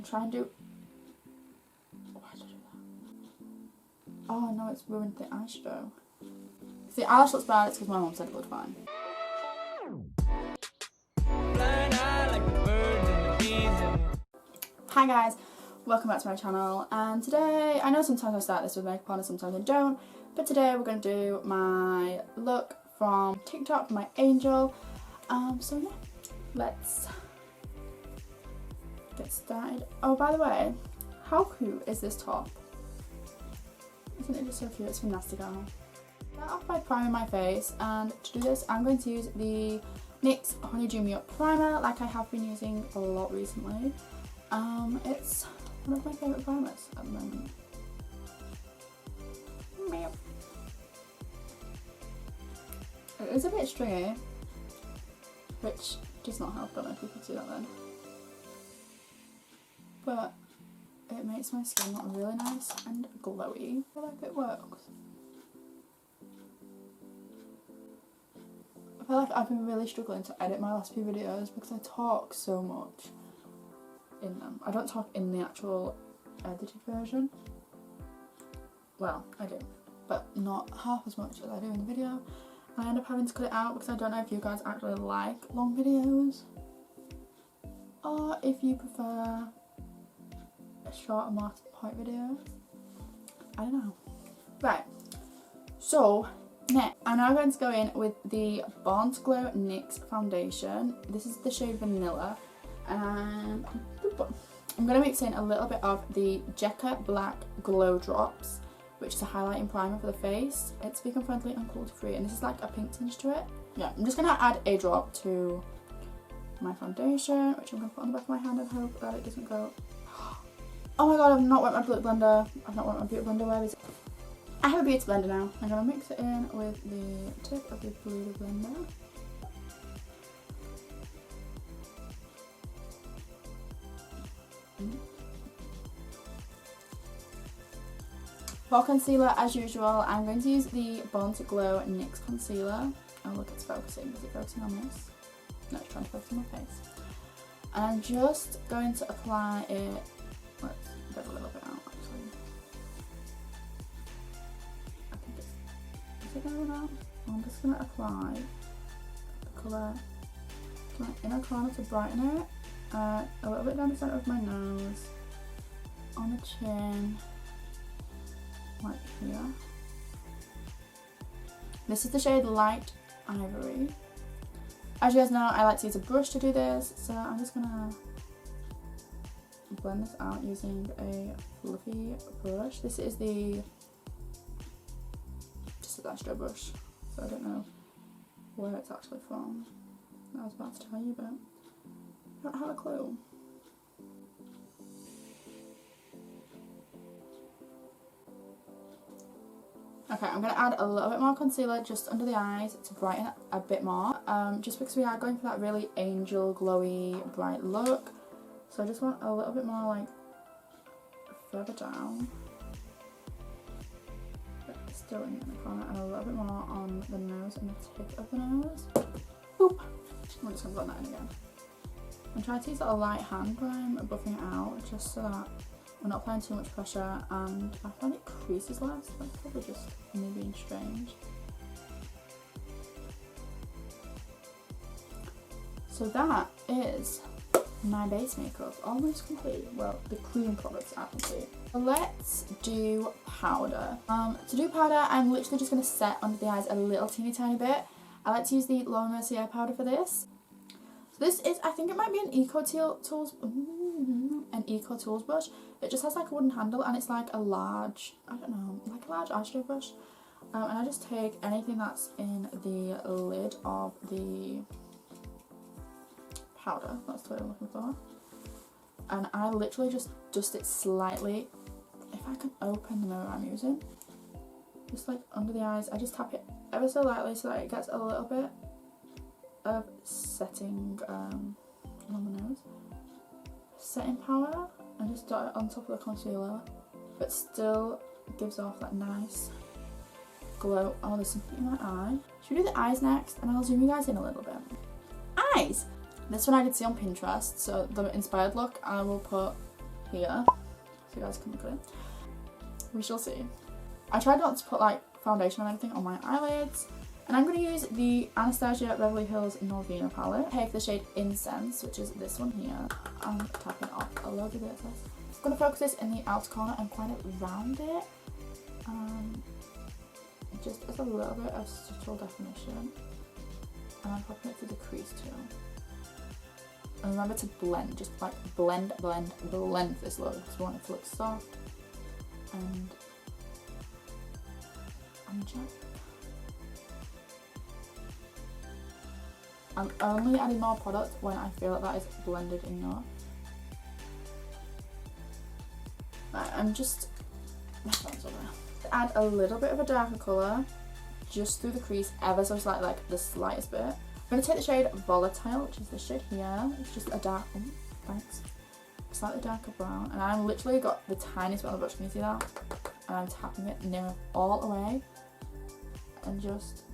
and try and do... Why did I do that? Oh no, it's ruined the eyeshadow. If the eyelash looks bad, it's because my mum said it looked fine. Hi guys, welcome back to my channel, and today, I know sometimes I start this with makeup on and sometimes I don't, but today we're going to do my look from TikTok for my angel. So yeah, let's get started. Oh, by the way, how cute is this top? Isn't it just so cute? It's from Nasty Girl. Start off by priming my face, and to do this I'm going to use the NYX Honeydew Primer, like I have been using a lot recently. It's one of my favourite primers at the moment. It is a bit stringy, which does not help. I don't know if you can see that then. But it makes my skin look really nice and glowy. I feel like it works. I feel like I've been really struggling to edit my last few videos because I talk so much in them. I don't talk in the actual edited version. Well, I do, but not half as much as I do in the video. I end up having to cut it out because I don't know if you guys actually like long videos or if you prefer a short and more to the point video. I don't know. Right, so next I'm now going to go in with the Born to Glow NYX Foundation. This is the shade Vanilla, and I'm going to mix in a little bit of the Jekka Black Glow Drops, which is a highlighting primer for the face. It's vegan friendly and cruelty free, and this is like a pink tinge to it. Yeah, I'm just going to add a drop to my foundation, which I'm going to put on the back of my hand and hope that it doesn't go... Oh my god, I've not wet my beauty blender. I've not wet my beauty blender. Where is it? I have a beauty blender now. I'm going to mix it in with the tip of the beauty blender. For concealer, as usual, I'm going to use the Born to Glow NYX concealer. Oh look, it's focusing. Is it focusing on this? No, it's trying to focus on my face. And I'm just going to apply it. Let's get a little bit out actually. I think it's... Is it going out? I'm just going to apply the colour to my inner corner to brighten it. A little bit down the centre of my nose, on the chin, right here. This is the shade Light Ivory. As you guys know, I like to use a brush to do this, so I'm just gonna blend this out using a fluffy brush. This is just a Astro brush, so I don't know where it's actually from. I was about to tell you, but I don't have a clue. Okay, I'm going to add a little bit more concealer just under the eyes to brighten it a bit more. Just because we are going for that really angel, glowy, bright look. So I just want a little bit more like further down. But still in the corner, and a little bit more on the nose and the tip of the nose. Boop! I'm just going to blend that in again. I'm trying to use a light hand when I'm buffing it out, just so that we're not applying too much pressure, and I find it creases less. That's probably just me being strange. So that is my base makeup, almost complete. Well, the cream products are complete. So let's do powder. To do powder, I'm literally just going to set under the eyes a little teeny tiny bit. I like to use the Mercier powder for this. This is, I think it might be an Eco Tools brush. It just has like a wooden handle, and it's like a large, I don't know, like a large eyeshadow brush. And I just take anything that's in the lid of the powder, that's what I'm looking for. And I literally just dust it slightly. If I can open the mirror I'm using, just like under the eyes, I just tap it ever so lightly so that it gets a little bit of setting on the nose. Setting powder, and just dot it on top of the concealer, but still gives off that nice glow. Oh, there's something in my eye. Should we do the eyes next? And I'll zoom you guys in a little bit. Eyes! This one I did see on Pinterest, so the inspired look I will put here, so you guys can look at it. We shall see. I tried not to put like foundation or anything on my eyelids, and I'm going to use the Anastasia Beverly Hills Norvina palette. Take the shade Incense, which is this one here. I'm tapping off a load of the excess. I'm going to focus this in the outer corner and kind of round it, just as a little bit of subtle definition. And I'm popping it to the crease too. And remember to blend, just like blend this look, because we want it to look soft and angelic. I'm only adding more product when I feel like that is blended enough. I'm just, add a little bit of a darker colour just through the crease, ever so slightly, like the slightest bit. I'm going to take the shade Volatile, which is this shade here. It's just a dark, slightly darker brown, and I've literally got the tiniest bit on the brush, can you see that? And I'm tapping it near all away, and just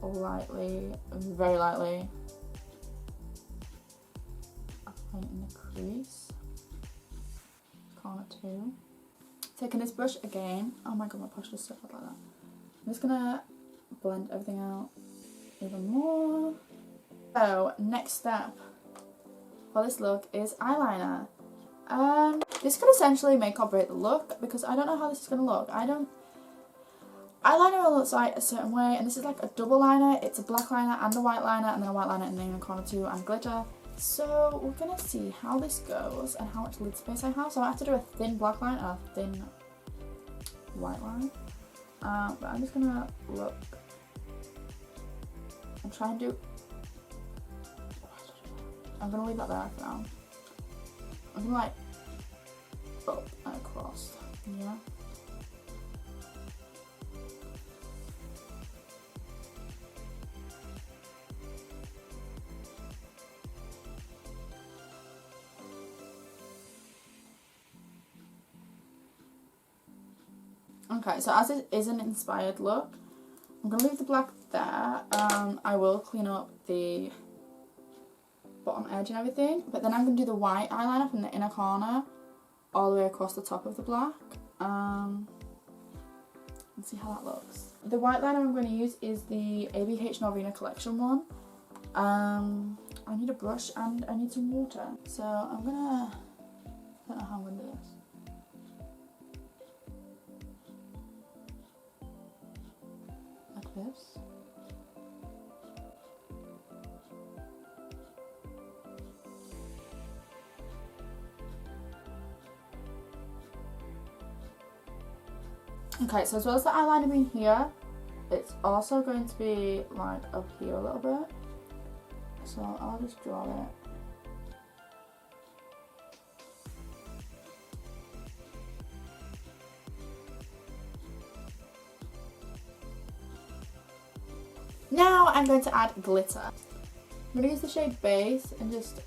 lightly, very lightly, applying in the crease, corner too. Taking this brush again, oh my god, my brush just stuck up like that. I'm just gonna blend everything out even more. So, next step for this look is eyeliner. This could essentially make or break the look, because I don't know how this is gonna look. Eyeliner will look like a certain way, and this is like a double liner. It's a black liner and a white liner, and then a white liner in the inner corner too, and glitter. So we're gonna see how this goes and how much lid space I have. So I have to do a thin black line and a thin white line. But I'm just gonna look and try and do. I'm gonna leave that there for now. I'm gonna like up and across. Yeah. Okay, so as it is an inspired look, I'm going to leave the black there. I will clean up the bottom edge and everything, but then I'm going to do the white eyeliner from the inner corner all the way across the top of the black. Let's see how that looks. The white liner I'm going to use is the ABH Norvina collection one. I need a brush and I need some water. So I'm going to, I don't know how I'm going to do this. This. Okay, so as well as the eyeliner being here, it's also going to be like up here a little bit. So I'll just draw it. Now I'm going to add glitter. I'm going to use the shade Base and just...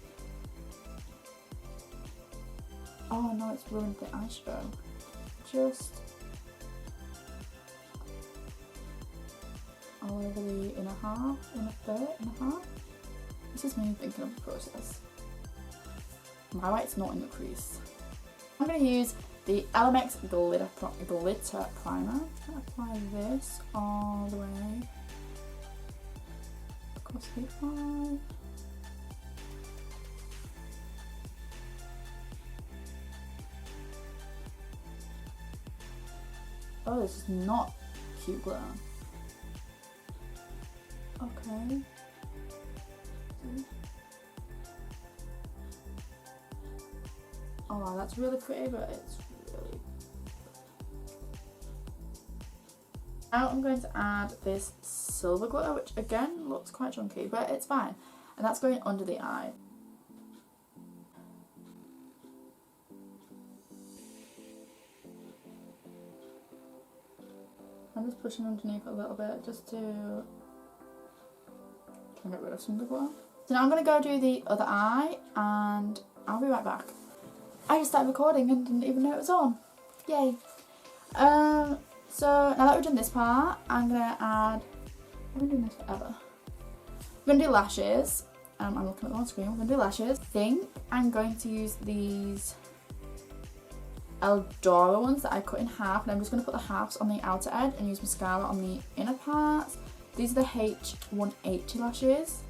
Oh no, it's ruined the eyeshadow. Just... all over the inner half, inner third, inner half. This is me thinking of the process. My white's not in the crease. I'm going to use the LMX Glitter Primer. I'm going to apply this all the way across the eye. Oh, this is not cute glitter. Okay. Oh wow, that's really pretty, but it's really... Now I'm going to add this silver glitter, which again looks quite chunky, but it's fine. And that's going under the eye. I'm just pushing underneath a little bit just to get rid of some of the glitter. So now I'm going to go do the other eye and I'll be right back. I just started recording and didn't even know it was on. Yay. So now that we've done this part, I'm going to add... I've been doing this forever. I'm going to do lashes. I'm looking at them on screen. We're going to do lashes. I think I'm going to use these Eldora ones that I cut in half, and I'm just going to put the halves on the outer edge and use mascara on the inner parts. These are the H180 lashes.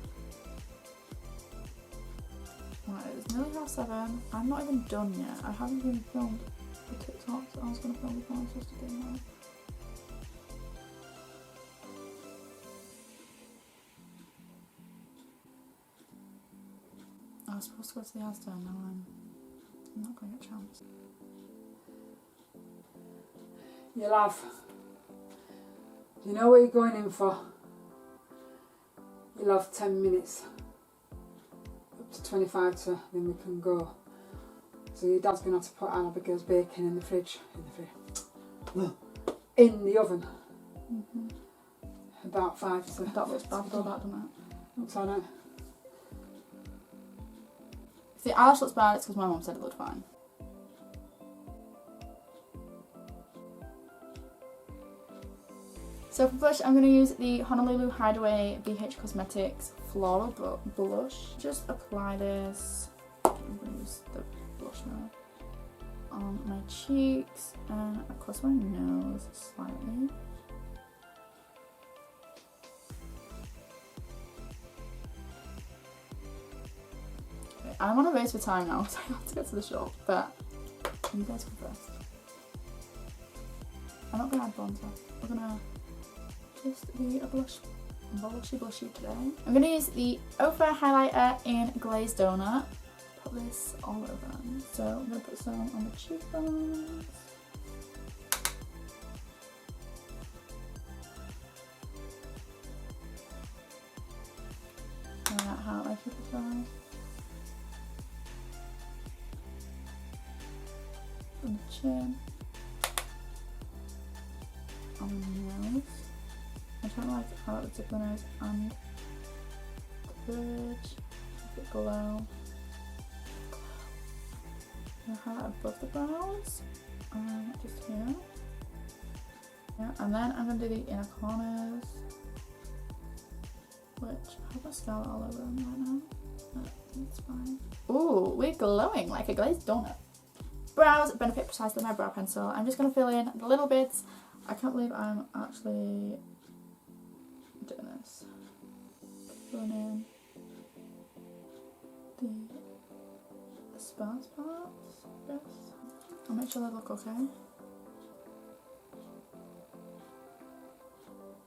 Right, it's nearly 7:30. I'm not even done yet. I haven't even filmed the TikToks that I was going to film before I was supposed to do now. I was supposed to go to the Asda and now I'm not going to get a chance. You love. You know what you're going in for. You'll have 10 minutes. Up to 25 to then we can go. So your dad's going to have to put Abigail's bacon in the fridge. In the oven. About 5 to... That looks bad though, that, doesn't it? Looks alright. If the eyelash looks bad, it's because my mum said it looked fine. So for blush, I'm going to use the Honolulu Hideaway BH Cosmetics Floral Blush. Just apply this. I'm going to use the blush now on my cheeks and across my nose slightly. Okay, I'm on a race for time now, so I have to get to the shop, but you guys go first. I'm not going to add bronzer. We're going to just be a blushy today. I'm going to use the Fora highlighter in Glazed Donut. Put this all over. So I'm going to put some on the cheekbones. Highlight it as well. On the chin. On the nose. I don't like how the tip of the nose and the bridge, a bit below. I'm going to highlight above the brows, just here. Yeah, and then I'm going to do the inner corners, which I have mascara all over them right now, but it's fine. Ooh, we're glowing like a glazed donut. Brows benefit precisely my brow pencil. I'm just going to fill in the little bits. I can't believe I'm actually doing this. Filling in the sparse parts, yes. I'll make sure they look okay.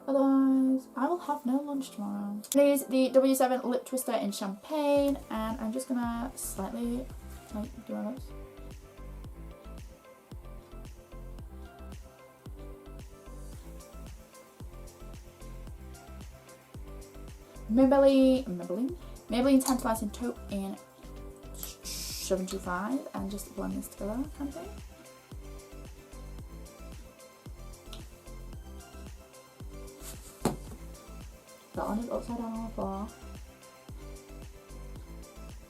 Otherwise, I will have no lunch tomorrow. I'm gonna use the W7 Lip Twister in Champagne, and I'm just gonna slightly do my lips. Maybelline Tantalizing Taupe in 75, and just blend this together kind of thing. That one is upside down on the floor,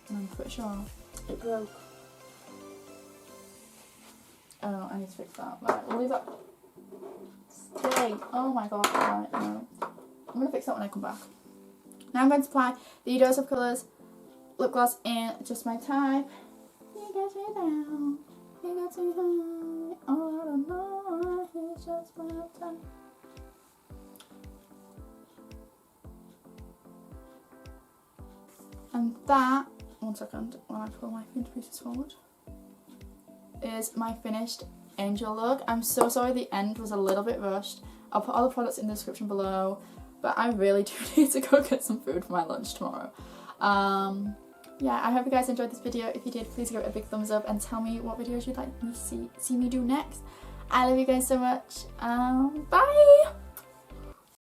and I'm pretty sure it broke. Oh, I need to fix that. Right, we'll leave that stay. Oh my god, right, no. I'm going to fix that when I come back. Now I'm going to apply the Dose of Colours lip gloss in Just My Type. He gets me down, he gets me high, oh I don't know, he's just my type. And that, one second, when I pull my finger pieces forward, is my finished angel look. I'm so sorry the end was a little bit rushed. I'll put all the products in the description below. But I really do need to go get some food for my lunch tomorrow. Yeah, I hope you guys enjoyed this video. If you did, please give it a big thumbs up and tell me what videos you'd like me to see me do next. I love you guys so much. Bye!